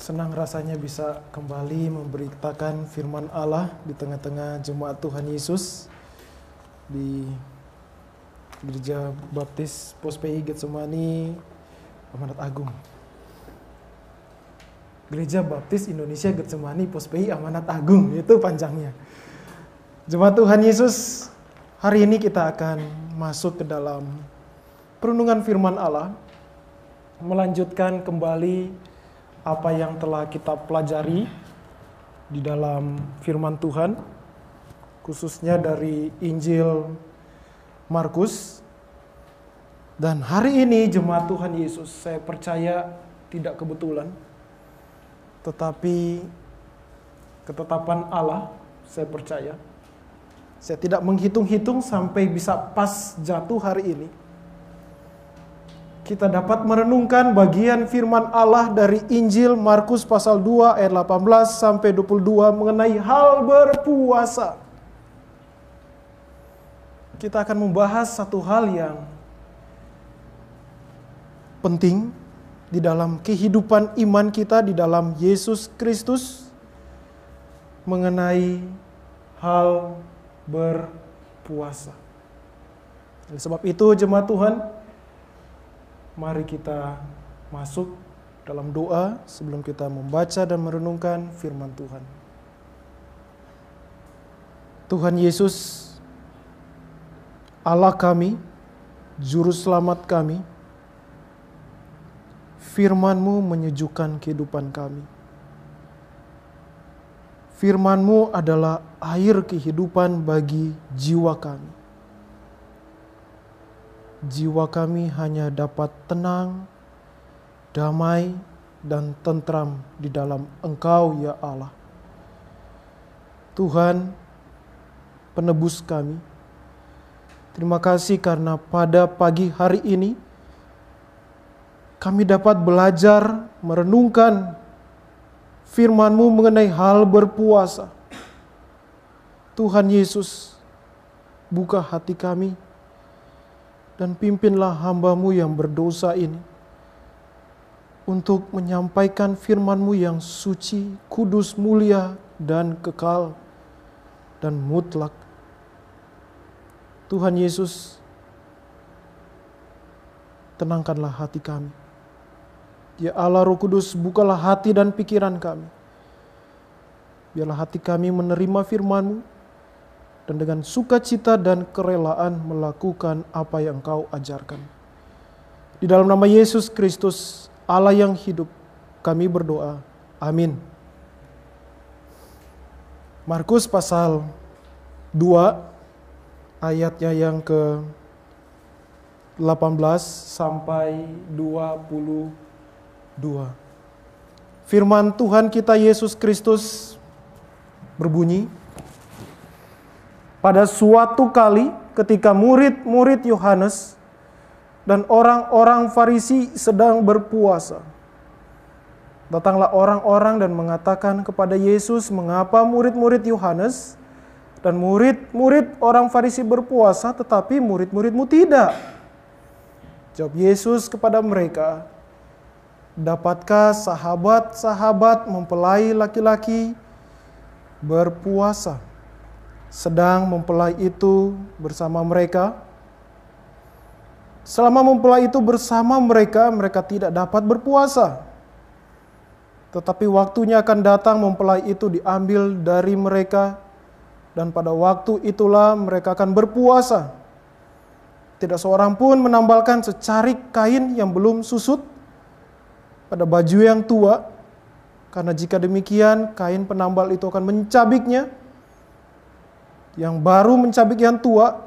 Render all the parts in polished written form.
Senang rasanya bisa kembali memberitakan firman Allah di tengah-tengah jemaat Tuhan Yesus di Gereja Baptis POSPI Getsemani Amanat Agung. Gereja Baptis Indonesia Getsemani POSPI Amanat Agung, itu panjangnya. Jemaat Tuhan Yesus, hari ini kita akan masuk ke dalam perenungan firman Allah, melanjutkan kembali apa yang telah kita pelajari di dalam firman Tuhan, khususnya dari Injil Markus. Dan hari ini jemaat Tuhan Yesus, saya percaya tidak kebetulan, tetapi ketetapan Allah, saya percaya. Saya tidak menghitung-hitung sampai bisa pas jatuh hari ini. Kita dapat merenungkan bagian firman Allah dari Injil Markus pasal 2 ayat 18 sampai 22 mengenai hal berpuasa. Kita akan membahas satu hal yang penting di dalam kehidupan iman kita di dalam Yesus Kristus mengenai hal berpuasa. Oleh sebab itu jemaat Tuhan, mari kita masuk dalam doa sebelum kita membaca dan merenungkan firman Tuhan. Tuhan Yesus, Allah kami, Juru Selamat kami, firman-Mu menyejukkan kehidupan kami. Firman-Mu adalah air kehidupan bagi jiwa kami. Jiwa kami hanya dapat tenang, damai, dan tentram di dalam Engkau ya Allah. Tuhan, penebus kami, terima kasih karena pada pagi hari ini kami dapat belajar merenungkan firman-Mu mengenai hal berpuasa. Tuhan Yesus, buka hati kami dan pimpinlah hamba-Mu yang berdosa ini untuk menyampaikan firman-Mu yang suci, kudus, mulia, dan kekal, dan mutlak. Tuhan Yesus, tenangkanlah hati kami. Ya Allah Roh Kudus, bukalah hati dan pikiran kami. Biarlah hati kami menerima firman-Mu, dan dengan sukacita dan kerelaan melakukan apa yang Engkau ajarkan. Di dalam nama Yesus Kristus, Allah yang hidup, kami berdoa. Amin. Markus pasal 2, ayatnya yang ke-18 sampai 22. Firman Tuhan kita Yesus Kristus berbunyi, pada suatu kali ketika murid-murid Yohanes dan orang-orang Farisi sedang berpuasa, datanglah orang-orang dan mengatakan kepada Yesus, mengapa murid-murid Yohanes dan murid-murid orang Farisi berpuasa tetapi murid-murid-Mu tidak? Jawab Yesus kepada mereka, dapatkah sahabat-sahabat mempelai laki-laki berpuasa sedang mempelai itu bersama mereka? Selama mempelai itu bersama mereka, mereka tidak dapat berpuasa. Tetapi waktunya akan datang mempelai itu diambil dari mereka, dan pada waktu itulah mereka akan berpuasa. Tidak seorang pun menambalkan secarik kain yang belum susut pada baju yang tua, karena jika demikian kain penambal itu akan mencabiknya, yang baru mencabik yang tua,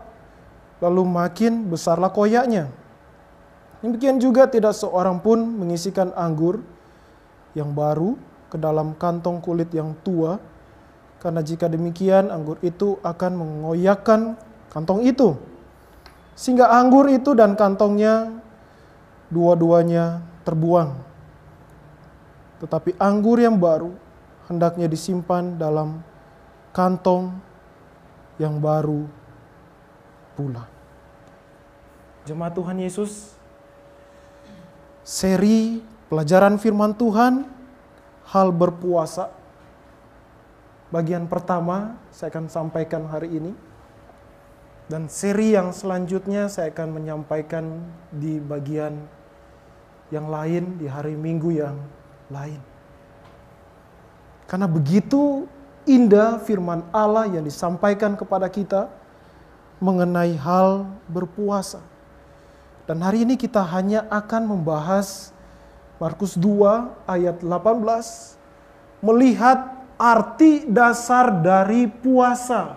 lalu makin besarlah koyaknya. Demikian juga tidak seorang pun mengisikan anggur yang baru ke dalam kantong kulit yang tua, karena jika demikian anggur itu akan mengoyakkan kantong itu, sehingga anggur itu dan kantongnya dua-duanya terbuang. Tetapi anggur yang baru hendaknya disimpan dalam kantong yang baru pula. Jemaat Tuhan Yesus, seri pelajaran firman Tuhan hal berpuasa. Bagian pertama saya akan sampaikan hari ini. Dan seri yang selanjutnya saya akan menyampaikan di bagian yang lain, di hari Minggu yang lain. Karena begitu indah firman Allah yang disampaikan kepada kita mengenai hal berpuasa. Dan hari ini kita hanya akan membahas Markus 2 ayat 18, melihat arti dasar dari puasa.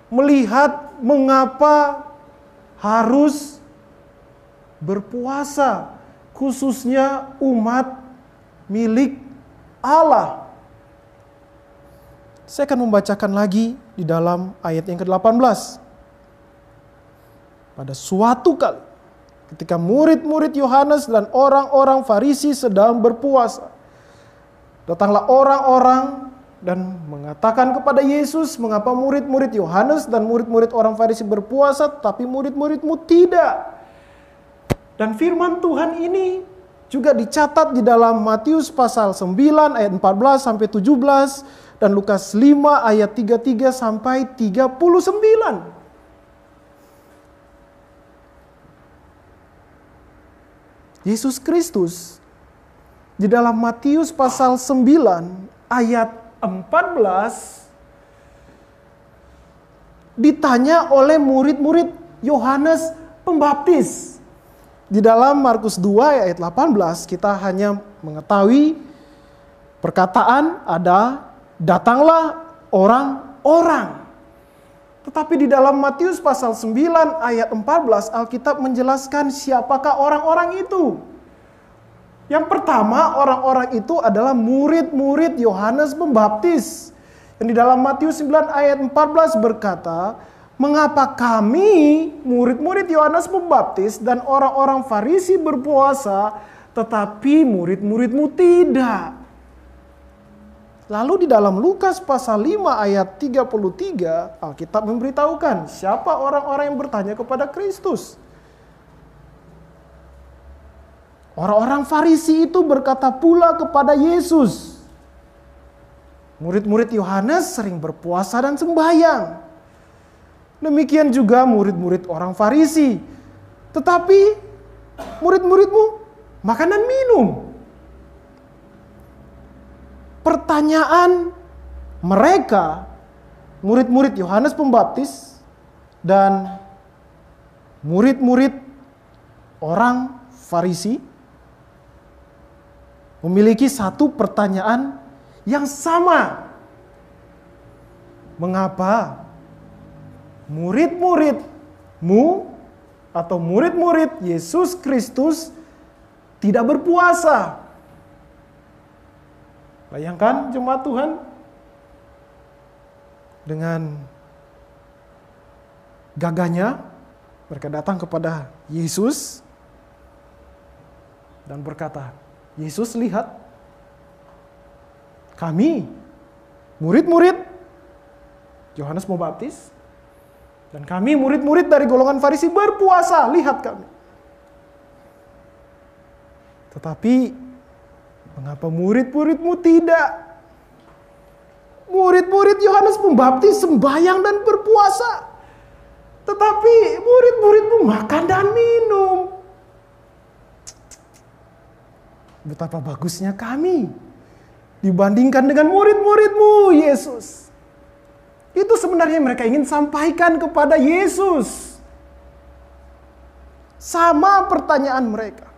Melihat mengapa harus berpuasa, khususnya umat milik Allah. Saya akan membacakan lagi di dalam ayat yang ke-18. Pada suatu kali, ketika murid-murid Yohanes dan orang-orang Farisi sedang berpuasa, datanglah orang-orang dan mengatakan kepada Yesus, mengapa murid-murid Yohanes dan murid-murid orang Farisi berpuasa, tetapi murid-muridmu tidak? Dan firman Tuhan ini juga dicatat di dalam Matius pasal 9 ayat 14 sampai 17 dan Lukas 5 ayat 33 sampai 39. Yesus Kristus di dalam Matius pasal 9 ayat 14 ditanya oleh murid-murid Yohanes Pembaptis. Di dalam Markus 2 ayat 18 kita hanya mengetahui perkataan ada datanglah orang-orang. Tetapi di dalam Matius pasal 9 ayat 14 Alkitab menjelaskan siapakah orang-orang itu. Yang pertama, orang-orang itu adalah murid-murid Yohanes Pembaptis. Yang di dalam Matius 9 ayat 14 berkata, mengapa kami murid-murid Yohanes Pembaptis dan orang-orang Farisi berpuasa, tetapi murid-muridmu tidak? Lalu di dalam Lukas pasal 5 ayat 33, Alkitab memberitahukan siapa orang-orang yang bertanya kepada Kristus. Orang-orang Farisi itu berkata pula kepada Yesus, murid-murid Yohanes sering berpuasa dan sembahyang. Demikian juga murid-murid orang Farisi. Tetapi murid-muridmu makan dan minum. Pertanyaan mereka, murid-murid Yohanes Pembaptis dan murid-murid orang Farisi, memiliki satu pertanyaan yang sama. Mengapa murid-muridmu atau murid-murid Yesus Kristus tidak berpuasa? Bayangkan jemaat Tuhan, dengan gagahnya mereka datang kepada Yesus dan berkata, Yesus, lihat, kami murid-murid Yohanes Pembaptis dan kami murid-murid dari golongan Farisi berpuasa, lihat kami. Tetapi mengapa murid-muridmu tidak? Murid-murid Yohanes Pembaptis sembahyang dan berpuasa, tetapi murid-muridmu makan dan minum. Betapa bagusnya kami dibandingkan dengan murid-muridmu, Yesus. Itu sebenarnya mereka ingin sampaikan kepada Yesus. Sama pertanyaan mereka.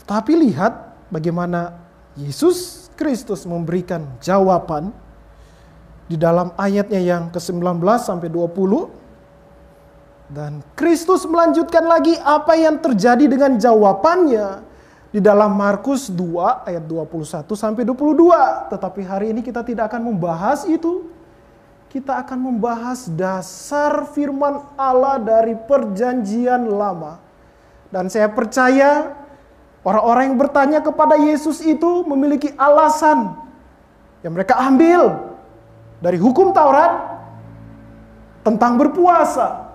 Tetapi lihat bagaimana Yesus Kristus memberikan jawaban di dalam ayatnya yang ke-19 sampai 20. Dan Kristus melanjutkan lagi apa yang terjadi dengan jawabannya di dalam Markus 2 ayat 21 sampai 22. Tetapi hari ini kita tidak akan membahas itu. Kita akan membahas dasar firman Allah dari perjanjian lama. Dan saya percaya orang-orang yang bertanya kepada Yesus itu memiliki alasan yang mereka ambil dari hukum Taurat tentang berpuasa.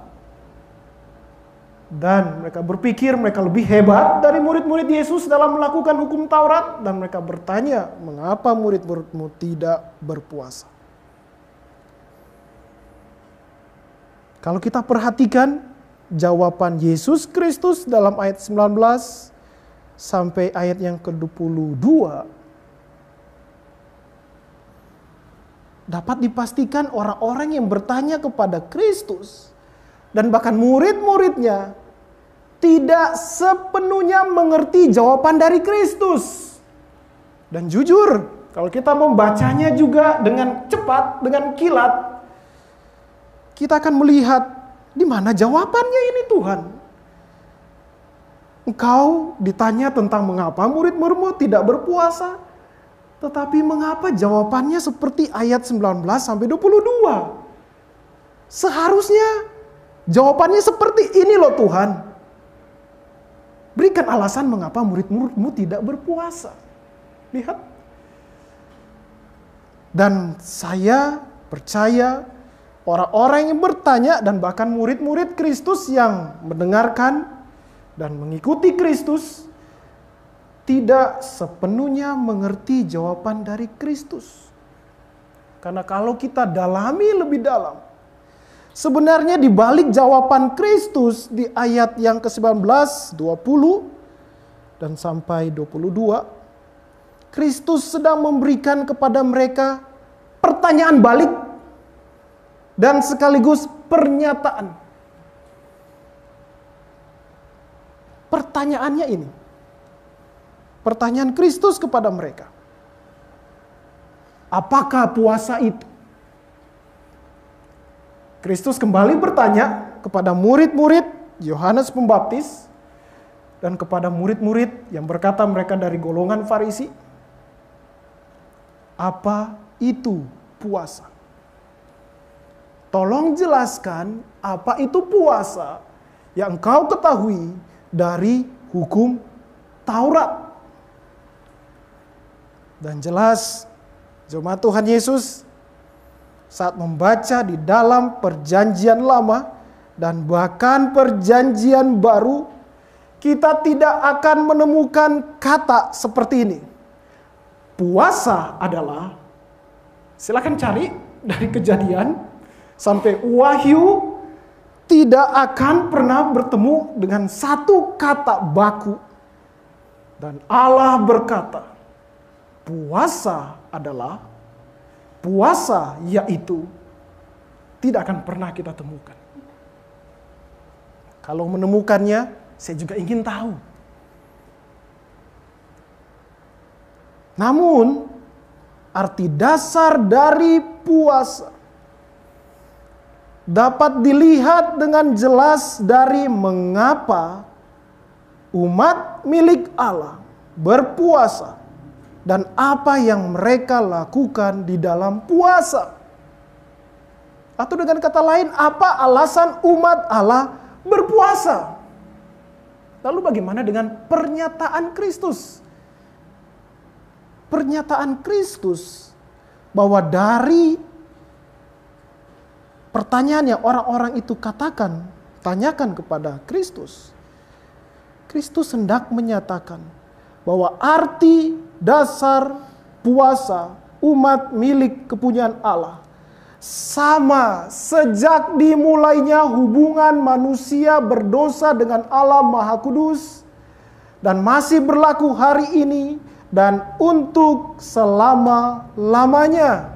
Dan mereka berpikir mereka lebih hebat dari murid-murid Yesus dalam melakukan hukum Taurat. Dan mereka bertanya, mengapa murid-muridmu tidak berpuasa? Kalau kita perhatikan jawaban Yesus Kristus dalam ayat 19 sampai ayat yang ke-22, dapat dipastikan orang-orang yang bertanya kepada Kristus dan bahkan murid-muridnya tidak sepenuhnya mengerti jawaban dari Kristus. Dan jujur, kalau kita membacanya juga dengan cepat, dengan kilat, kita akan melihat di mana jawabannya ini Tuhan. Engkau ditanya tentang mengapa murid-muridmu tidak berpuasa, tetapi mengapa jawabannya seperti ayat 19 sampai 22. Seharusnya jawabannya seperti ini loh Tuhan. Berikan alasan mengapa murid-muridmu tidak berpuasa. Lihat. Dan saya percaya orang-orang yang bertanya dan bahkan murid-murid Kristus yang mendengarkan dan mengikuti Kristus tidak sepenuhnya mengerti jawaban dari Kristus. Karena kalau kita dalami lebih dalam, sebenarnya di balik jawaban Kristus di ayat yang ke-19, 20 dan sampai 22, Kristus sedang memberikan kepada mereka pertanyaan balik dan sekaligus pernyataan. Pertanyaannya ini, pertanyaan Kristus kepada mereka, apakah puasa itu? Kristus kembali bertanya kepada murid-murid Yohanes Pembaptis dan kepada murid-murid yang berkata mereka dari golongan Farisi, apa itu puasa? Tolong jelaskan apa itu puasa yang engkau ketahui dari hukum Taurat. Dan jelas jemaat Tuhan Yesus saat membaca di dalam perjanjian lama dan bahkan perjanjian baru, kita tidak akan menemukan kata seperti ini. Puasa adalah, silakan cari dari Kejadian sampai Wahyu, tidak akan pernah bertemu dengan satu kata baku. Dan Allah berkata, puasa adalah, puasa yaitu, tidak akan pernah kita temukan. Kalau menemukannya, saya juga ingin tahu. Namun, arti dasar dari puasa dapat dilihat dengan jelas dari mengapa umat milik Allah berpuasa dan apa yang mereka lakukan di dalam puasa. Atau dengan kata lain, apa alasan umat Allah berpuasa? Lalu bagaimana dengan pernyataan Kristus? Pernyataan Kristus bahwa dari pertanyaan yang orang-orang itu tanyakan kepada Kristus, Kristus hendak menyatakan bahwa arti dasar puasa umat milik kepunyaan Allah sama sejak dimulainya hubungan manusia berdosa dengan Allah Maha Kudus dan masih berlaku hari ini dan untuk selama-lamanya.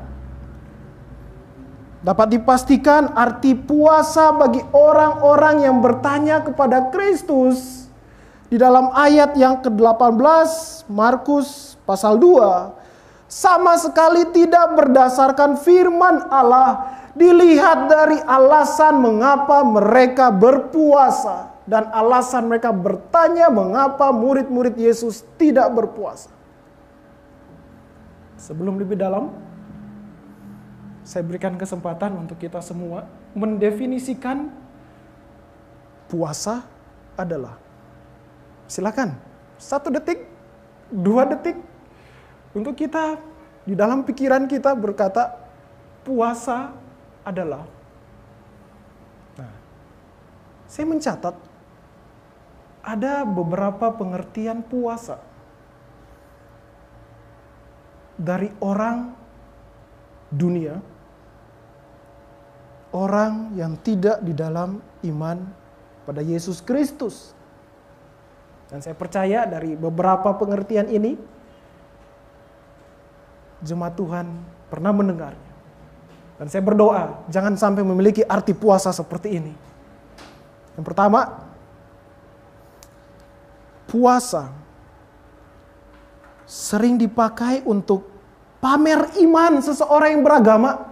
Dapat dipastikan arti puasa bagi orang-orang yang bertanya kepada Kristus di dalam ayat yang ke-18 Markus pasal 2 sama sekali tidak berdasarkan firman Allah, dilihat dari alasan mengapa mereka berpuasa dan alasan mereka bertanya mengapa murid-murid Yesus tidak berpuasa. Sebelum lebih dalam, saya berikan kesempatan untuk kita semua mendefinisikan puasa adalah. Silakan, 1 detik, 2 detik, untuk kita di dalam pikiran kita berkata, puasa adalah. Nah, saya mencatat ada beberapa pengertian puasa dari orang dunia, orang yang tidak di dalam iman pada Yesus Kristus. Dan saya percaya dari beberapa pengertian ini, jemaat Tuhan pernah mendengarnya. Dan saya berdoa, jangan sampai memiliki arti puasa seperti ini. Yang pertama, puasa sering dipakai untuk pamer iman seseorang yang beragama.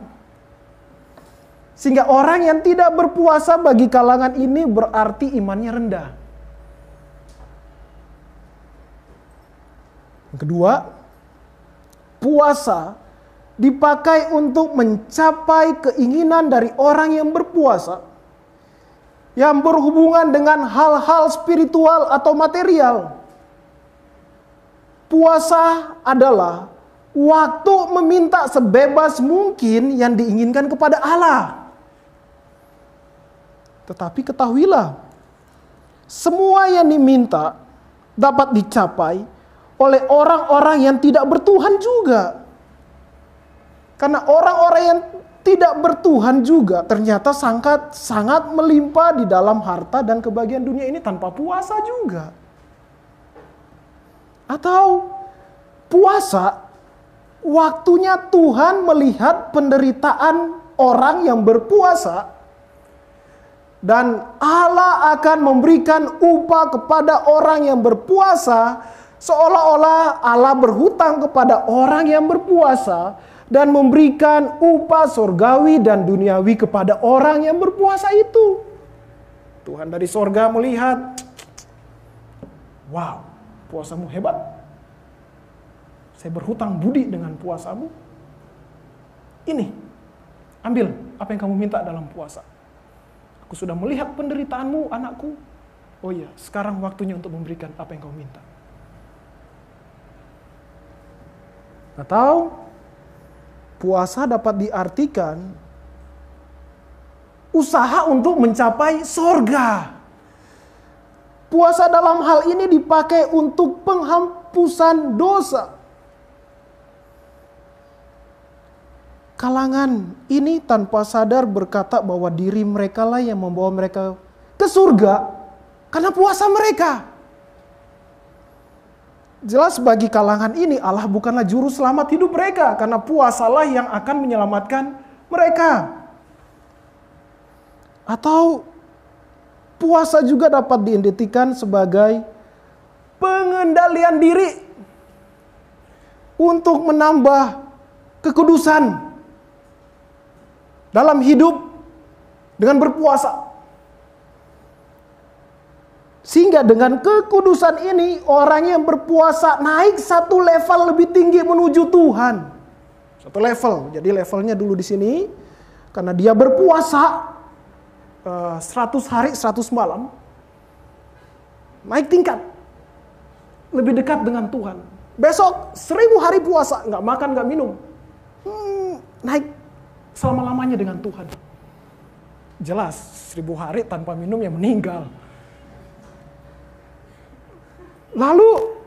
Sehingga orang yang tidak berpuasa bagi kalangan ini berarti imannya rendah. Yang kedua, puasa dipakai untuk mencapai keinginan dari orang yang berpuasa yang berhubungan dengan hal-hal spiritual atau material. Puasa adalah waktu meminta sebebas mungkin yang diinginkan kepada Allah. Tetapi ketahuilah, semua yang diminta dapat dicapai oleh orang-orang yang tidak bertuhan juga. Karena orang-orang yang tidak bertuhan juga ternyata sangat melimpah di dalam harta dan kebahagiaan dunia ini tanpa puasa juga. Atau puasa, waktunya Tuhan melihat penderitaan orang yang berpuasa, dan Allah akan memberikan upah kepada orang yang berpuasa, seolah-olah Allah berhutang kepada orang yang berpuasa dan memberikan upah surgawi dan duniawi kepada orang yang berpuasa itu. Tuhan dari sorga melihat, wow, puasamu hebat. Saya berhutang budi dengan puasamu. Ini, ambil apa yang kamu minta dalam puasa. Aku sudah melihat penderitaanmu, anakku. Oh iya, sekarang waktunya untuk memberikan apa yang kamu minta. Atau puasa dapat diartikan usaha untuk mencapai sorga. Puasa dalam hal ini dipakai untuk penghapusan dosa. Kalangan ini tanpa sadar berkata bahwa diri mereka lah yang membawa mereka ke surga karena puasa mereka. Jelas bagi kalangan ini Allah bukanlah juru selamat hidup mereka, karena puasalah yang akan menyelamatkan mereka. Atau puasa juga dapat diidentikan sebagai pengendalian diri untuk menambah kekudusan dalam hidup dengan berpuasa. Sehingga dengan kekudusan ini orang yang berpuasa naik satu level lebih tinggi menuju Tuhan. Satu level. Jadi levelnya dulu di sini karena dia berpuasa 100 hari 100 malam. Naik tingkat. Lebih dekat dengan Tuhan. Besok 1000 hari puasa, nggak makan, nggak minum. Naik selama-lamanya dengan Tuhan. Jelas 1000 hari tanpa minum ya meninggal. Lalu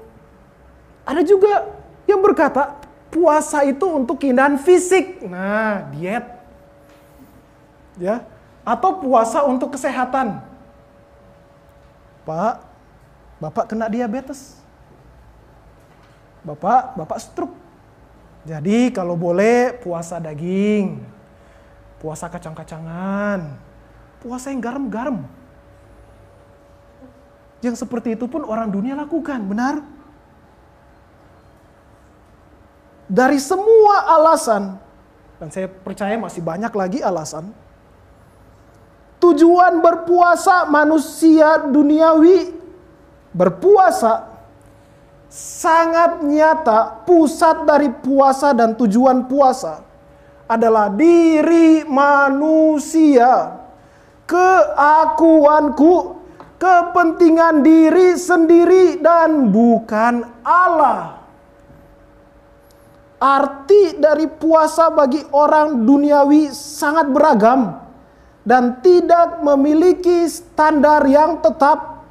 ada juga yang berkata puasa itu untuk keindahan fisik. Nah, diet. Ya, atau puasa untuk kesehatan. Pak, Bapak kena diabetes. Bapak stroke. Jadi kalau boleh puasa daging, puasa kacang-kacangan, puasa yang garam-garam. Yang seperti itu pun orang dunia lakukan, benar? Dari semua alasan, dan saya percaya masih banyak lagi alasan, tujuan berpuasa manusia duniawi berpuasa sangat nyata. Pusat dari puasa dan tujuan puasa adalah diri manusia, keakuanku, kepentingan diri sendiri dan bukan Allah. Arti dari puasa bagi orang duniawi sangat beragam dan tidak memiliki standar yang tetap.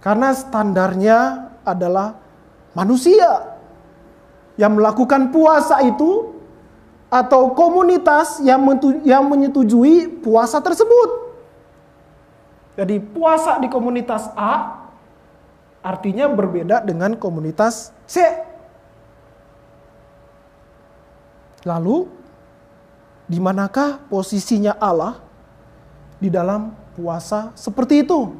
Karena standarnya adalah manusia yang melakukan puasa itu atau komunitas yang menyetujui puasa tersebut. Jadi puasa di komunitas A artinya berbeda dengan komunitas C. Lalu, di manakah posisinya Allah di dalam puasa seperti itu?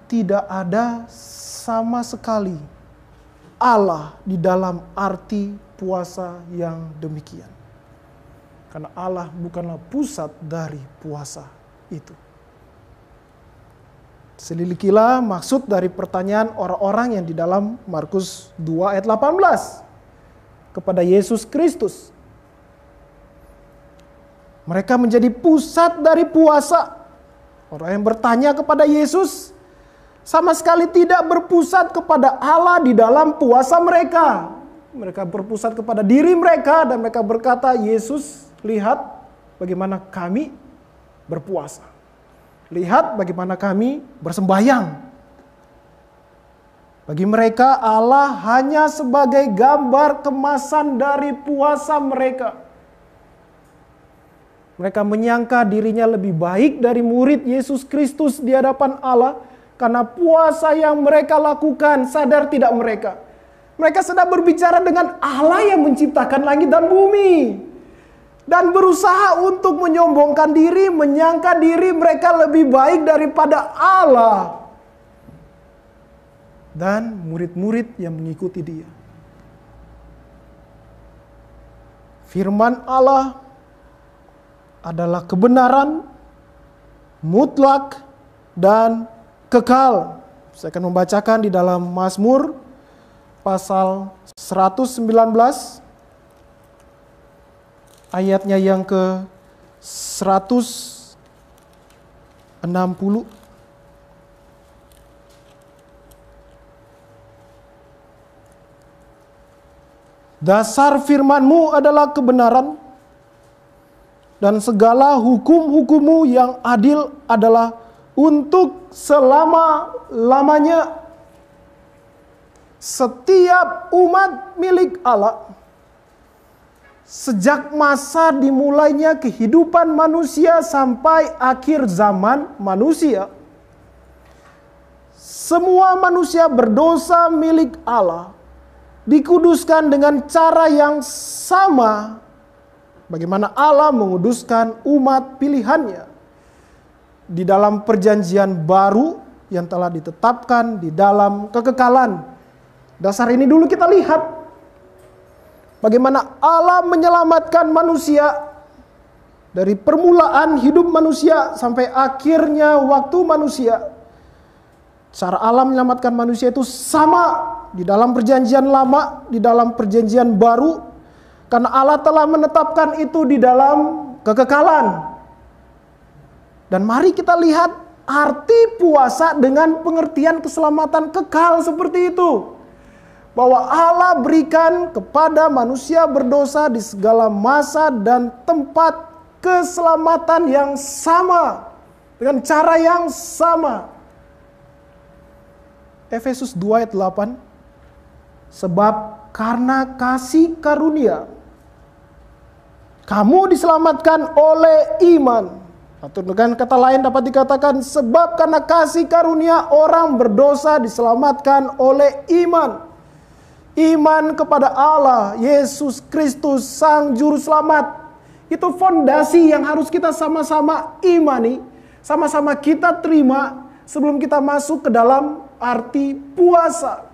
Tidak ada sama sekali Allah di dalam arti puasa yang demikian. Karena Allah bukanlah pusat dari puasa itu. Selilikilah maksud dari pertanyaan orang-orang yang di dalam Markus 2 ayat 18 kepada Yesus Kristus. Mereka menjadi pusat dari puasa. Orang yang bertanya kepada Yesus sama sekali tidak berpusat kepada Allah di dalam puasa mereka. Mereka berpusat kepada diri mereka dan mereka berkata, Yesus, lihat bagaimana kami berpuasa. Lihat bagaimana kami bersembahyang. Bagi mereka Allah hanya sebagai gambar kemasan dari puasa mereka. Mereka menyangka dirinya lebih baik dari murid Yesus Kristus di hadapan Allah. Karena puasa yang mereka lakukan, sadar tidak mereka. Mereka sedang berbicara dengan Allah yang menciptakan langit dan bumi. Dan berusaha untuk menyombongkan diri, menyangka diri mereka lebih baik daripada Allah. Dan murid-murid yang mengikuti dia. Firman Allah adalah kebenaran, mutlak, dan kekal. Saya akan membacakan di dalam Mazmur pasal 119 ayatnya yang ke 160. Dasar firman-Mu adalah kebenaran dan segala hukum-hukum-Mu yang adil adalah untuk selama-lamanya. Setiap umat milik Allah, sejak masa dimulainya kehidupan manusia sampai akhir zaman manusia, semua manusia berdosa milik Allah, dikuduskan dengan cara yang sama bagaimana Allah menguduskan umat pilihannya di dalam perjanjian baru yang telah ditetapkan di dalam kekekalan. Dasar ini dulu kita lihat bagaimana Allah menyelamatkan manusia dari permulaan hidup manusia sampai akhirnya waktu manusia. Cara Allah menyelamatkan manusia itu sama di dalam perjanjian lama, di dalam perjanjian baru, karena Allah telah menetapkan itu di dalam kekekalan. Dan mari kita lihat arti puasa dengan pengertian keselamatan kekal seperti itu. Bahwa Allah berikan kepada manusia berdosa di segala masa dan tempat keselamatan yang sama. Dengan cara yang sama. Efesus 2 ayat 8. Sebab karena kasih karunia, kamu diselamatkan oleh iman. Atau dengan kata lain dapat dikatakan, sebab karena kasih karunia orang berdosa diselamatkan oleh iman. Iman kepada Allah, Yesus Kristus, Sang Juru Selamat. Itu fondasi yang harus kita sama-sama imani, sama-sama kita terima sebelum kita masuk ke dalam arti puasa.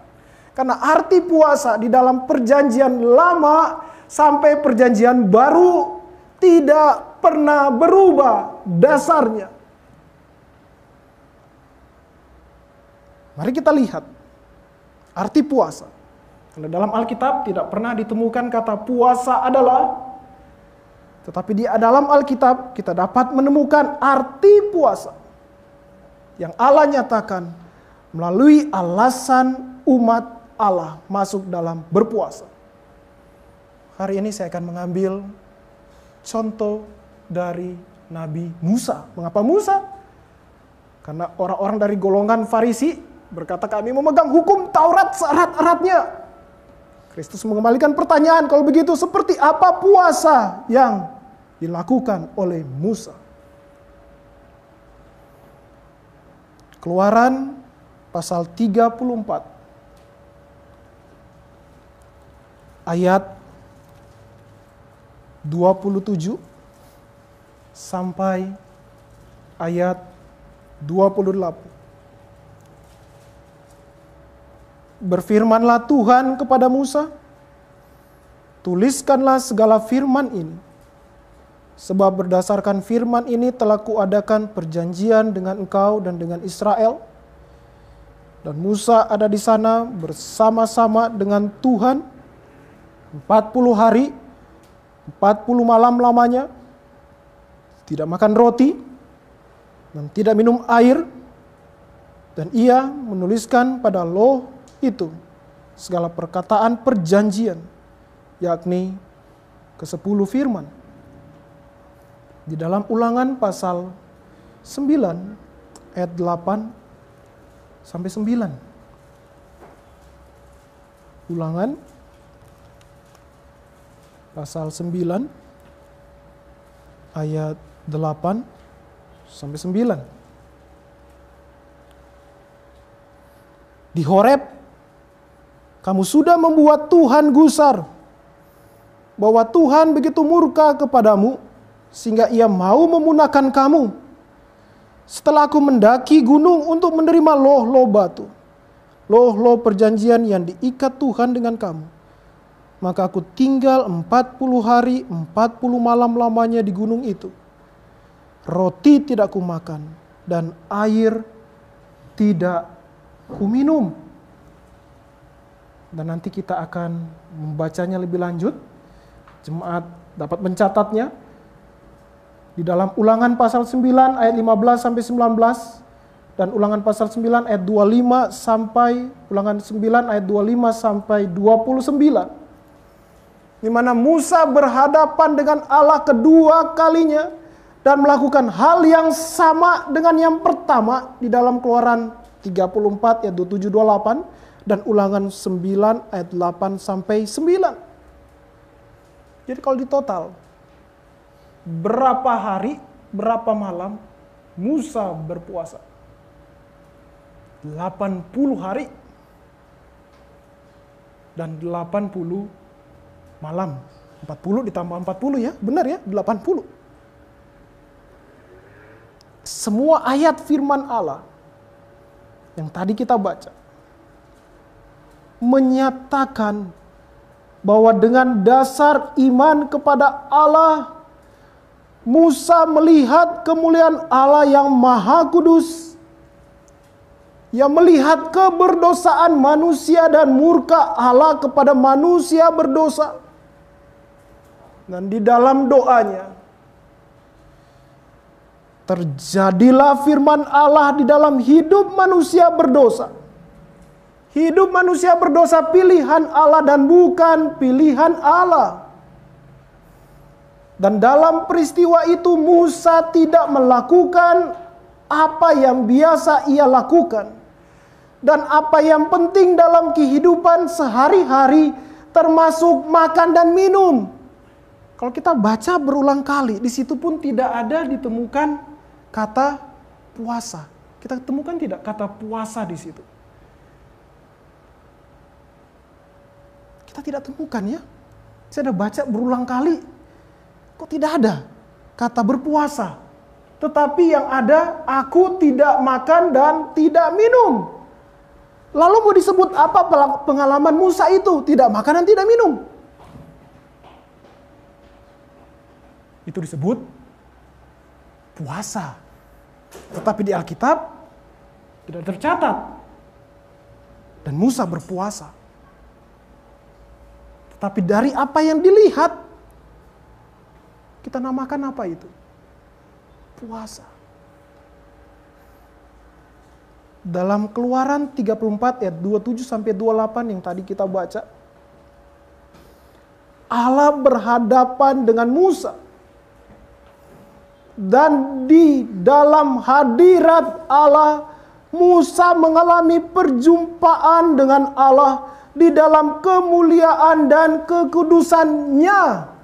Karena arti puasa di dalam perjanjian lama sampai perjanjian baru tidak pernah berubah dasarnya. Mari kita lihat arti puasa. Karena dalam Alkitab tidak pernah ditemukan kata puasa adalah, tetapi di dalam Alkitab kita dapat menemukan arti puasa yang Allah nyatakan melalui alasan umat Allah masuk dalam berpuasa. Hari ini saya akan mengambil contoh dari Nabi Musa. Mengapa Musa? Karena orang-orang dari golongan Farisi berkata, kami memegang hukum Taurat seerat-eratnya. Kristus mengembalikan pertanyaan, kalau begitu seperti apa puasa yang dilakukan oleh Musa? Keluaran pasal 34 ayat 27 sampai ayat 28. Berfirmanlah Tuhan kepada Musa, tuliskanlah segala firman ini, sebab berdasarkan firman ini telah kuadakan perjanjian dengan engkau dan dengan Israel. Dan Musa ada di sana bersama-sama dengan Tuhan 40 hari, 40 malam lamanya, tidak makan roti, dan tidak minum air. Dan ia menuliskan pada loh itu segala perkataan perjanjian, yakni ke-10 firman. Di dalam Ulangan pasal 9 ayat 8 sampai 9. Ulangan pasal 9 ayat 8 sampai 9. Di Horeb kamu sudah membuat Tuhan gusar, bahwa Tuhan begitu murka kepadamu sehingga ia mau memunahkan kamu. Setelah aku mendaki gunung untuk menerima loh-loh batu, loh-loh perjanjian yang diikat Tuhan dengan kamu, maka aku tinggal 40 hari 40 malam lamanya di gunung itu. Roti tidak kumakan dan air tidak kuminum. Dan nanti kita akan membacanya lebih lanjut. Jemaat dapat mencatatnya di dalam Ulangan pasal 9 ayat 15 sampai 19 dan Ulangan pasal 9 ayat 25 sampai Ulangan 9 ayat 25 sampai 29. Di mana Musa berhadapan dengan Allah kedua kalinya dan melakukan hal yang sama dengan yang pertama di dalam Keluaran 34 ayat 27 28 dan Ulangan 9 ayat 8 sampai 9. Jadi kalau di total berapa hari, berapa malam Musa berpuasa? 80 hari dan 80 malam. 40 ditambah 40 ya, benar ya, 80. Semua ayat firman Allah yang tadi kita baca menyatakan bahwa dengan dasar iman kepada Allah, Musa melihat kemuliaan Allah yang Maha Kudus, yang melihat keberdosaan manusia dan murka Allah kepada manusia berdosa. Dan di dalam doanya terjadilah firman Allah di dalam hidup manusia berdosa. Hidup manusia berdosa pilihan Allah dan bukan pilihan Allah. Dan dalam peristiwa itu Musa tidak melakukan apa yang biasa ia lakukan. Dan apa yang penting dalam kehidupan sehari-hari termasuk makan dan minum. Kalau kita baca berulang kali, di situ pun tidak ada ditemukan kata puasa. Kita temukan tidak kata puasa di situ? Kita tidak temukan ya. Saya sudah baca berulang kali. Kok tidak ada kata berpuasa? Tetapi yang ada, aku tidak makan dan tidak minum. Lalu mau disebut apa pengalaman Musa itu? Tidak makan dan tidak minum. Itu disebut puasa. Tetapi di Alkitab tidak tercatat. Dan Musa berpuasa. Tetapi dari apa yang dilihat, kita namakan apa itu? Puasa. Dalam Keluaran 34 ayat 27 sampai 28 yang tadi kita baca, Allah berhadapan dengan Musa. Dan di dalam hadirat Allah, Musa mengalami perjumpaan dengan Allah di dalam kemuliaan dan kekudusannya.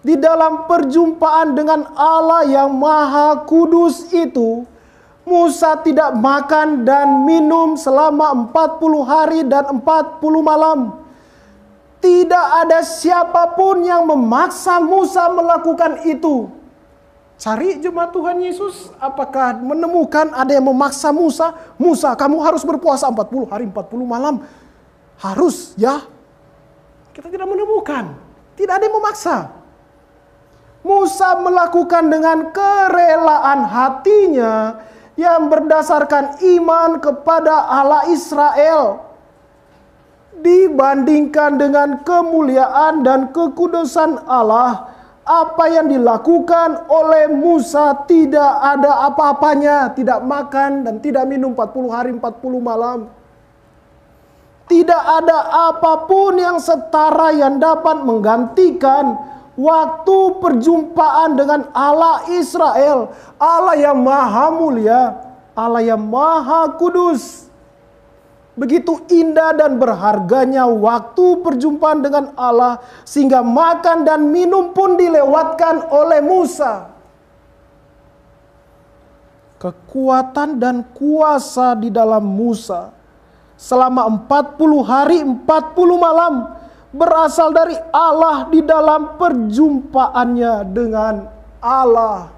Di dalam perjumpaan dengan Allah yang Maha Kudus itu, Musa tidak makan dan minum selama 40 hari dan 40 malam. Tidak ada siapapun yang memaksa Musa melakukan itu. Cari jemaat Tuhan Yesus, apakah menemukan ada yang memaksa Musa? Musa, kamu harus berpuasa 40 hari 40 malam. Harus ya. Kita tidak menemukan. Tidak ada yang memaksa. Musa melakukan dengan kerelaan hatinya yang berdasarkan iman kepada Allah Israel. Dibandingkan dengan kemuliaan dan kekudusan Allah, apa yang dilakukan oleh Musa tidak ada apa-apanya. Tidak makan dan tidak minum 40 hari 40 malam. Tidak ada apapun yang setara yang dapat menggantikan waktu perjumpaan dengan Allah Israel. Allah yang maha mulia, Allah yang maha kudus. Begitu indah dan berharganya waktu perjumpaan dengan Allah, sehingga makan dan minum pun dilewatkan oleh Musa. Kekuatan dan kuasa di dalam Musa selama 40 hari 40 malam berasal dari Allah di dalam perjumpaannya dengan Allah.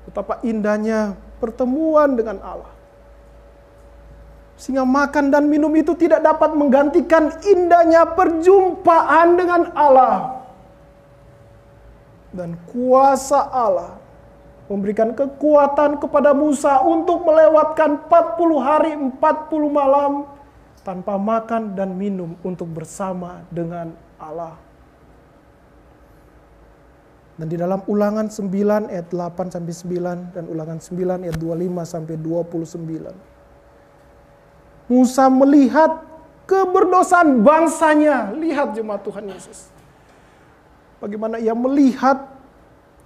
Betapa indahnya pertemuan dengan Allah. Sehingga makan dan minum itu tidak dapat menggantikan indahnya perjumpaan dengan Allah. Dan kuasa Allah memberikan kekuatan kepada Musa untuk melewatkan 40 hari 40 malam tanpa makan dan minum untuk bersama dengan Allah. Dan di dalam Ulangan 9 ayat 8 sampai 9 dan Ulangan 9 ayat 25 sampai 29. Musa melihat keberdosaan bangsanya. Lihat jemaat Tuhan Yesus. Bagaimana ia melihat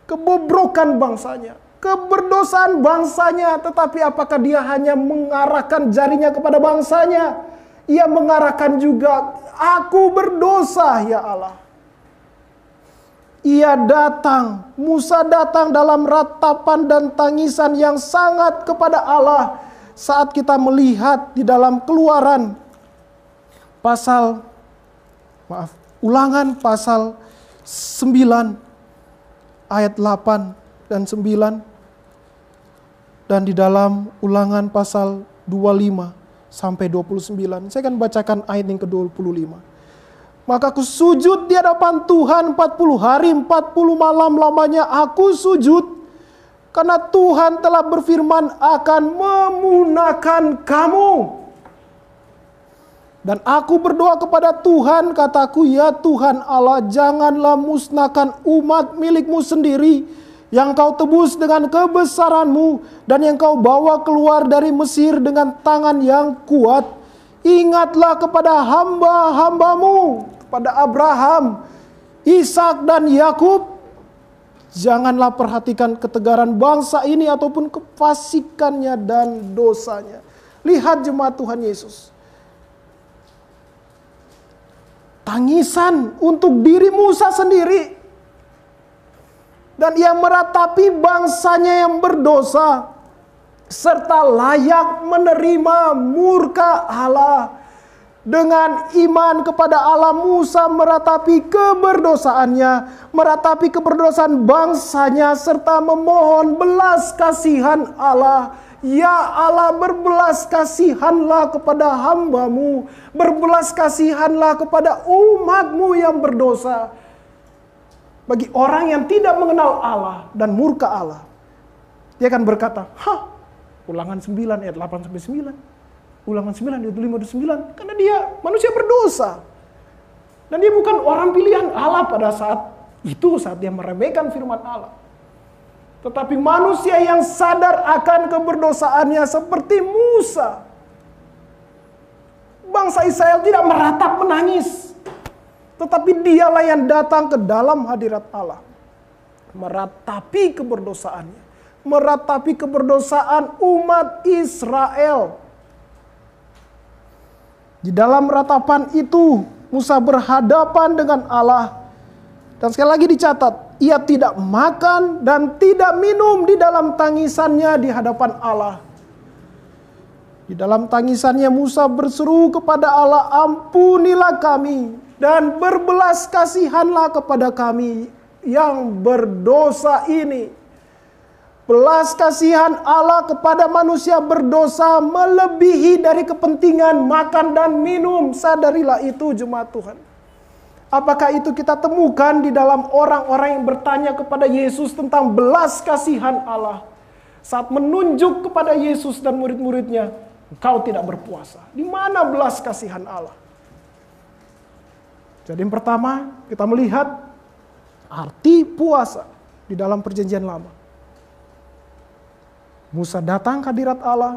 kebobrokan bangsanya. Keberdosaan bangsanya. Tetapi apakah dia hanya mengarahkan jarinya kepada bangsanya? Ia mengarahkan juga, aku berdosa ya Allah. Ia datang, Musa datang dalam ratapan dan tangisan yang sangat kepada Allah. Saat kita melihat di dalam Keluaran Ulangan pasal 9 ayat 8 dan 9, dan di dalam Ulangan pasal 25 sampai 29. Saya akan bacakan ayat yang ke-25. Maka aku sujud di hadapan Tuhan 40 hari 40 malam lamanya aku sujud, karena Tuhan telah berfirman akan memunahkan kamu. Dan aku berdoa kepada Tuhan, kataku, ya Tuhan Allah, janganlah musnahkan umat milikmu sendiri, yang kau tebus dengan kebesaranmu, dan yang kau bawa keluar dari Mesir dengan tangan yang kuat. Ingatlah kepada hamba-hambamu, kepada Abraham, Ishak dan Yakub. Janganlah perhatikan ketegaran bangsa ini ataupun kefasikannya dan dosanya. Lihat jemaat Tuhan Yesus. Tangisan untuk diri Musa sendiri. Dan ia meratapi bangsanya yang berdosa, serta layak menerima murka Allah. Dengan iman kepada Allah, Musa meratapi keberdosaannya, meratapi keberdosaan bangsanya, serta memohon belas kasihan Allah. Ya Allah, berbelas kasihanlah kepada hamba-Mu, berbelas kasihanlah kepada umat-Mu yang berdosa. Bagi orang yang tidak mengenal Allah dan murka Allah, dia akan berkata, Ulangan 9 ayat 8 sampai 9. Ulangan 9 ayat 5 dan 9. Karena dia manusia berdosa. Dan dia bukan orang pilihan Allah pada saat itu, saat dia meremehkan firman Allah. Tetapi manusia yang sadar akan keberdosaannya seperti Musa. Bangsa Israel tidak meratap menangis. Tetapi dialah yang datang ke dalam hadirat Allah. meratapi keberdosaannya. Meratapi keberdosaan umat Israel. Di dalam ratapan itu, Musa berhadapan dengan Allah. Dan sekali lagi dicatat, ia tidak makan dan tidak minum di dalam tangisannya di hadapan Allah. Di dalam tangisannya Musa berseru kepada Allah, ampunilah kami dan berbelas kasihanlah kepada kami yang berdosa ini. Belas kasihan Allah kepada manusia berdosa melebihi dari kepentingan makan dan minum. Sadarilah itu jemaat Tuhan. Apakah itu kita temukan di dalam orang-orang yang bertanya kepada Yesus tentang belas kasihan Allah. Saat menunjuk kepada Yesus dan murid-muridnya, engkau tidak berpuasa. Di mana belas kasihan Allah? Jadi yang pertama kita melihat arti puasa di dalam perjanjian lama. Musa datang ke hadirat Allah,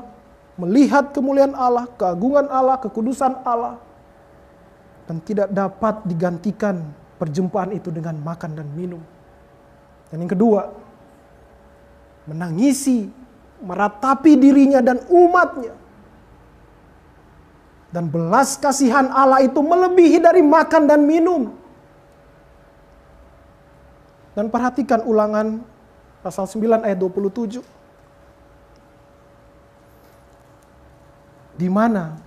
melihat kemuliaan Allah, keagungan Allah, kekudusan Allah. Dan tidak dapat digantikan perjumpaan itu dengan makan dan minum. Dan yang kedua, menangisi, meratapi dirinya dan umatnya. Dan belas kasihan Allah itu melebihi dari makan dan minum. Dan perhatikan Ulangan pasal 9 ayat 27. Di mana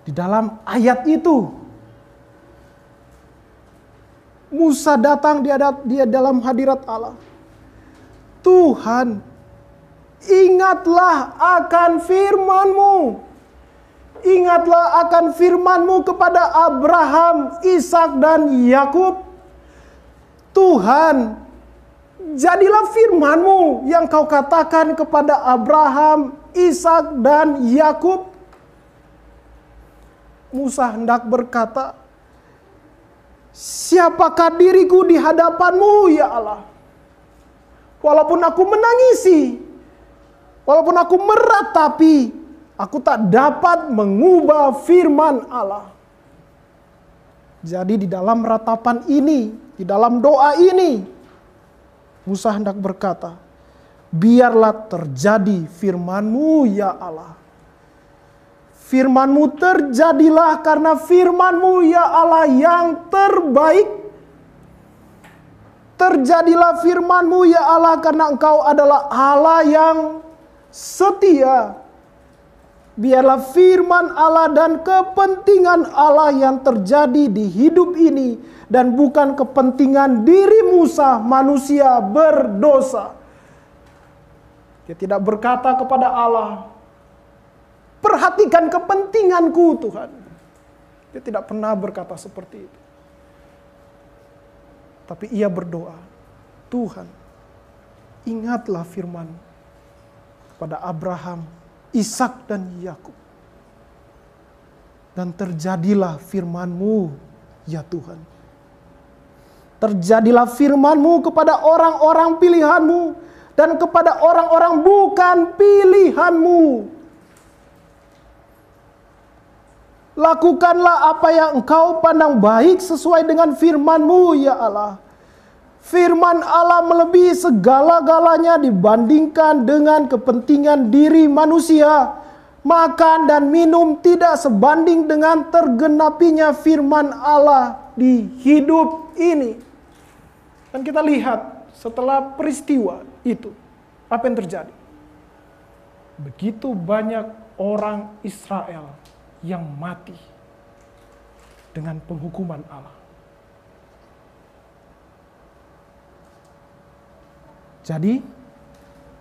di dalam ayat itu Musa datang dia dalam hadirat Allah. Tuhan, ingatlah akan firman-Mu. Ingatlah akan firman-Mu kepada Abraham, Ishak dan Yakub. Tuhan, jadilah firman-Mu yang Kau katakan kepada Abraham, Ishak dan Yakub. Musa hendak berkata, siapakah diriku di hadapan-Mu ya Allah? Walaupun aku menangisi, walaupun aku meratapi, aku tak dapat mengubah firman Allah. Jadi di dalam ratapan ini, di dalam doa ini, Musa hendak berkata, biarlah terjadi firman-Mu ya Allah. Firman-Mu terjadilah karena firman-Mu ya Allah yang terbaik. Terjadilah firman-Mu ya Allah karena Engkau adalah Allah yang setia. Biarlah firman Allah dan kepentingan Allah yang terjadi di hidup ini. Dan bukan kepentingan diri Musa, manusia berdosa. Dia tidak berkata kepada Allah, perhatikan kepentinganku Tuhan. Dia tidak pernah berkata seperti itu. Tapi ia berdoa, Tuhan, ingatlah firman kepada Abraham, Ishak dan Yakub. Dan terjadilah firman-Mu ya Tuhan. Terjadilah firman-Mu kepada orang-orang pilihan-Mu. Dan kepada orang-orang bukan pilihan-Mu. Lakukanlah apa yang Engkau pandang baik sesuai dengan firman-Mu ya Allah. Firman Allah melebihi segala-galanya dibandingkan dengan kepentingan diri manusia. Makan dan minum tidak sebanding dengan tergenapinya firman Allah di hidup ini. Dan kita lihat setelah peristiwa itu, apa yang terjadi? Begitu banyak orang Israel yang mati dengan penghukuman Allah. Jadi,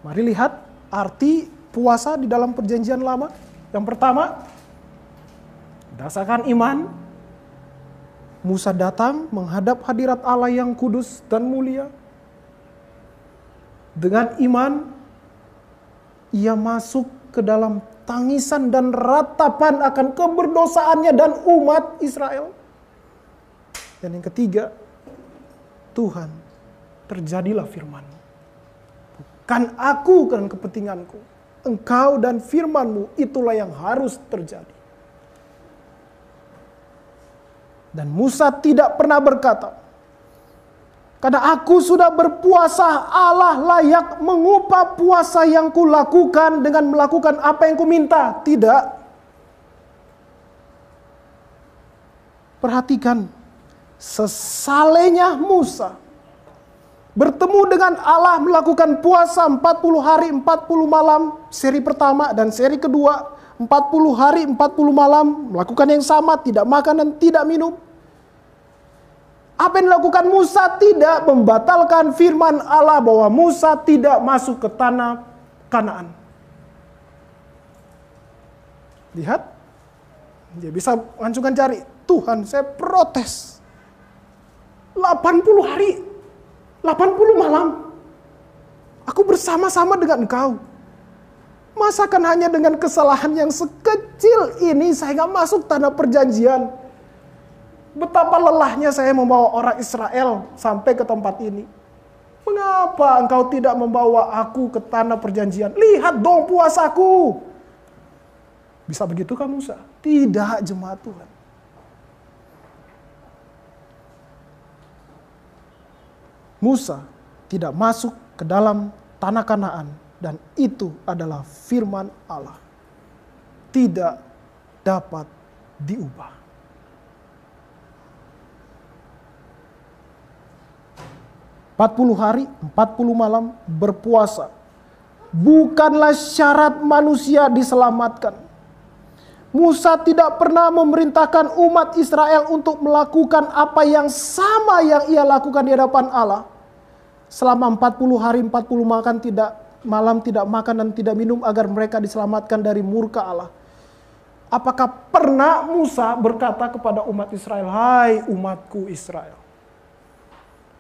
mari lihat arti puasa di dalam perjanjian lama. Yang pertama, berdasarkan iman, Musa datang menghadap hadirat Allah yang kudus dan mulia. Dengan iman, ia masuk ke dalam tangisan dan ratapan akan keberdosaannya dan umat Israel. Dan yang ketiga, Tuhan, terjadilah firman-Mu. Bukan aku dan kepentinganku. Engkau dan firman-Mu itulah yang harus terjadi. Dan Musa tidak pernah berkata, Karena aku sudah berpuasa, Allah layak mengupah puasa yang kulakukan dengan melakukan apa yang kuminta. Tidak. Perhatikan, sesalenya Musa bertemu dengan Allah melakukan puasa 40 hari 40 malam, seri pertama dan seri kedua, 40 hari 40 malam, melakukan yang sama, tidak makan dan tidak minum. Apa yang dilakukan Musa tidak membatalkan firman Allah bahwa Musa tidak masuk ke tanah Kanaan. Lihat, dia bisa langsungkan cari, Tuhan saya protes. 80 hari, 80 malam, aku bersama-sama dengan engkau. Masakan hanya dengan kesalahan yang sekecil ini saya gak masuk tanah perjanjian. Betapa lelahnya saya membawa orang Israel sampai ke tempat ini. Mengapa engkau tidak membawa aku ke tanah perjanjian? Lihat dong puasaku. Bisa begitu kan Musa? Tidak, jemaat Tuhan. Musa tidak masuk ke dalam tanah Kanaan. Dan itu adalah firman Allah. Tidak dapat diubah. 40 hari, 40 malam berpuasa. Bukanlah syarat manusia diselamatkan. Musa tidak pernah memerintahkan umat Israel untuk melakukan apa yang sama yang ia lakukan di hadapan Allah. Selama 40 hari, 40 malam tidak makan dan tidak minum agar mereka diselamatkan dari murka Allah. Apakah pernah Musa berkata kepada umat Israel, "Hai umatku Israel,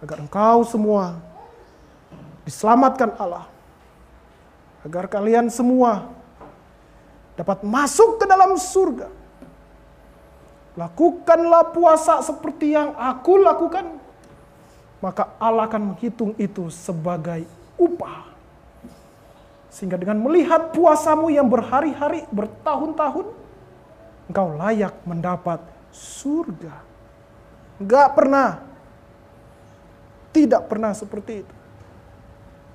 agar engkau semua diselamatkan Allah, agar kalian semua dapat masuk ke dalam surga. Lakukanlah puasa seperti yang aku lakukan, maka Allah akan menghitung itu sebagai upah." Sehingga dengan melihat puasamu yang berhari-hari, bertahun-tahun, engkau layak mendapat surga. Enggak pernah. Tidak pernah seperti itu.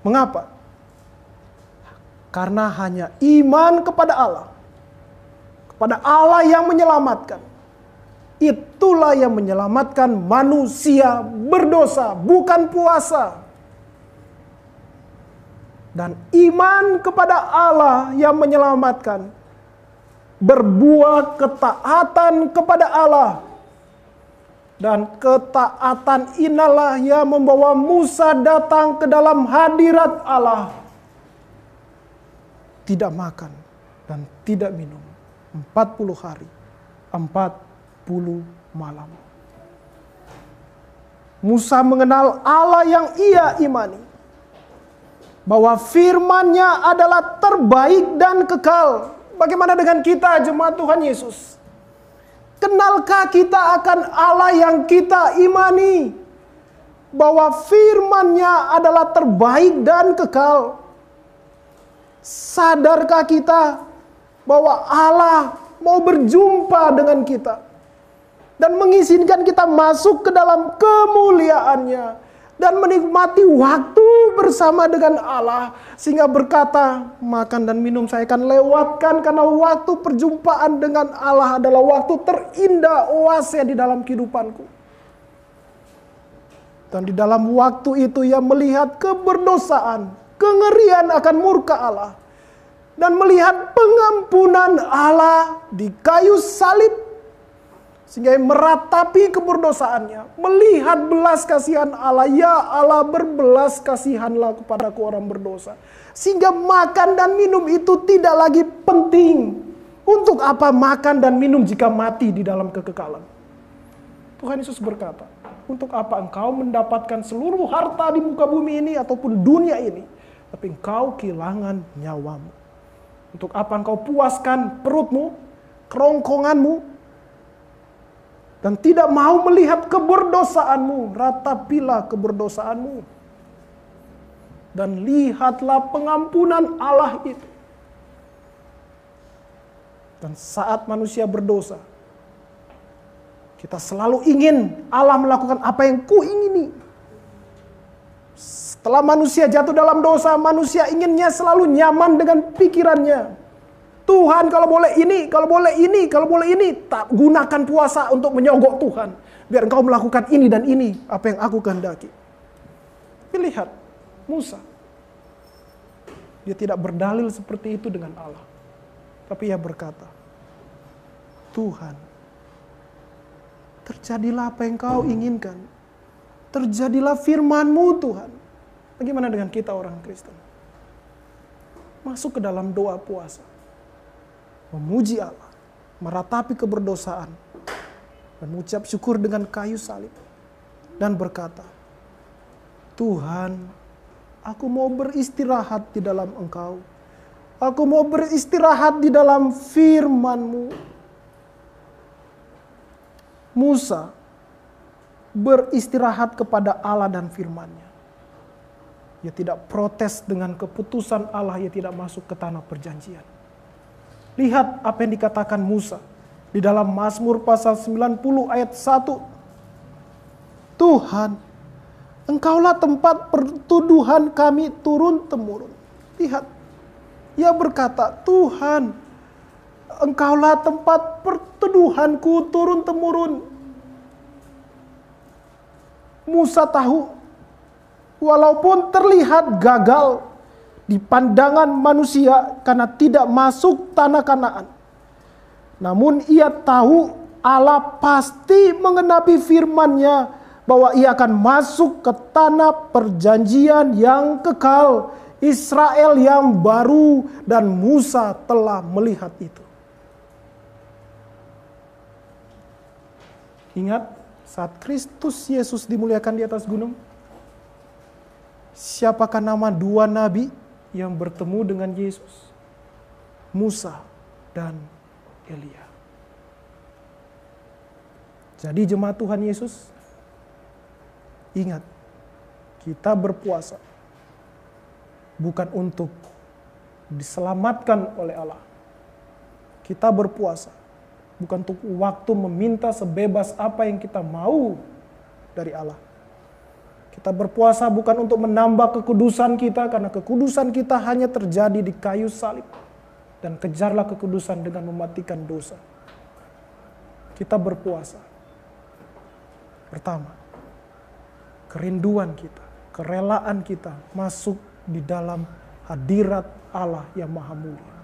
Mengapa? Karena hanya iman kepada Allah. Kepada Allah yang menyelamatkan. Itulah yang menyelamatkan manusia berdosa, bukan puasa. Dan iman kepada Allah yang menyelamatkan berbuah ketaatan kepada Allah. Dan ketaatan inilah yang membawa Musa datang ke dalam hadirat Allah. Tidak makan dan tidak minum 40 hari, 40 malam. Musa mengenal Allah yang ia imani. Bahwa firman-Nya adalah terbaik dan kekal. Bagaimana dengan kita, jemaat Tuhan Yesus? Kenalkah kita akan Allah yang kita imani? Bahwa firman-Nya adalah terbaik dan kekal. Sadarkah kita bahwa Allah mau berjumpa dengan kita dan mengizinkan kita masuk ke dalam kemuliaan-Nya dan menikmati waktu bersama dengan Allah, sehingga berkata, makan dan minum saya akan lewatkan karena waktu perjumpaan dengan Allah adalah waktu terindah oase di dalam kehidupanku. Dan di dalam waktu itu ia melihat keberdosaan, kengerian akan murka Allah, dan melihat pengampunan Allah di kayu salib, sehingga meratapi keberdosaannya, melihat belas kasihan Allah. Ya Allah, berbelas kasihanlah kepadaku orang berdosa. Sehingga makan dan minum itu tidak lagi penting. Untuk apa makan dan minum jika mati di dalam kekekalan? Tuhan Yesus berkata, untuk apa engkau mendapatkan seluruh harta di muka bumi ini ataupun dunia ini, tapi engkau kehilangan nyawamu? Untuk apa engkau puaskan perutmu, kerongkonganmu, dan tidak mau melihat keberdosaanmu? Ratapilah keberdosaanmu. Dan lihatlah pengampunan Allah itu. Dan saat manusia berdosa, kita selalu ingin Allah melakukan apa yang ku ingini. Setelah manusia jatuh dalam dosa, manusia inginnya selalu nyaman dengan pikirannya. Tuhan kalau boleh ini, kalau boleh ini, kalau boleh ini. Tak gunakan puasa untuk menyogok Tuhan. Biar engkau melakukan ini dan ini, apa yang aku kehendaki. Tapi lihat, Musa. Dia tidak berdalil seperti itu dengan Allah. Tapi ia berkata, Tuhan, terjadilah apa yang kau inginkan. Terjadilah firman-Mu Tuhan. Bagaimana dengan kita orang Kristen? Masuk ke dalam doa puasa. Memuji Allah. Meratapi keberdosaan. Dan mengucap syukur dengan kayu salib. Dan berkata, Tuhan, aku mau beristirahat di dalam Engkau. Aku mau beristirahat di dalam firman-Mu. Musa beristirahat kepada Allah dan firman-Nya. Ia tidak protes dengan keputusan Allah, ia tidak masuk ke tanah perjanjian. Lihat apa yang dikatakan Musa di dalam Mazmur pasal 90 ayat 1. Tuhan, Engkaulah tempat pertuduhan kami turun-temurun. Lihat, ia berkata, Tuhan, Engkaulah tempat pertuduhanku turun-temurun. Musa tahu, walaupun terlihat gagal di pandangan manusia karena tidak masuk tanah Kanaan, namun ia tahu Allah pasti mengenapi firman-Nya bahwa ia akan masuk ke tanah perjanjian yang kekal, Israel yang baru, dan Musa telah melihat itu. Ingat saat Kristus Yesus dimuliakan di atas gunung? Siapakah nama dua nabi yang bertemu dengan Yesus? Musa dan Elia. Jadi jemaat Tuhan Yesus, ingat, kita berpuasa bukan untuk diselamatkan oleh Allah. Kita berpuasa bukan untuk waktu meminta sebebas apa yang kita mau dari Allah. Kita berpuasa bukan untuk menambah kekudusan kita, karena kekudusan kita hanya terjadi di kayu salib. Dan kejarlah kekudusan dengan mematikan dosa. Kita berpuasa. Pertama, kerinduan kita, kerelaan kita masuk di dalam hadirat Allah yang maha mulia.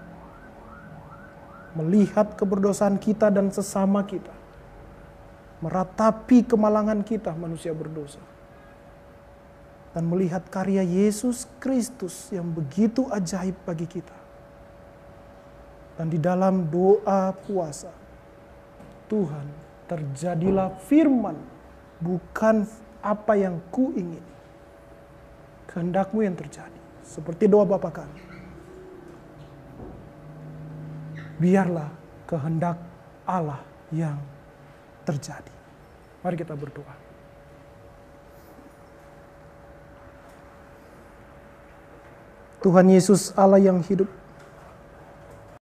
Melihat keberdosaan kita dan sesama kita. Meratapi kemalangan kita manusia berdosa. Dan melihat karya Yesus Kristus yang begitu ajaib bagi kita. Dan di dalam doa puasa, Tuhan, terjadilah firman, bukan apa yang ku ingin. Kehendak-Mu yang terjadi. Seperti doa Bapa kami. Biarlah kehendak Allah yang terjadi. Mari kita berdoa. Tuhan Yesus Allah yang hidup,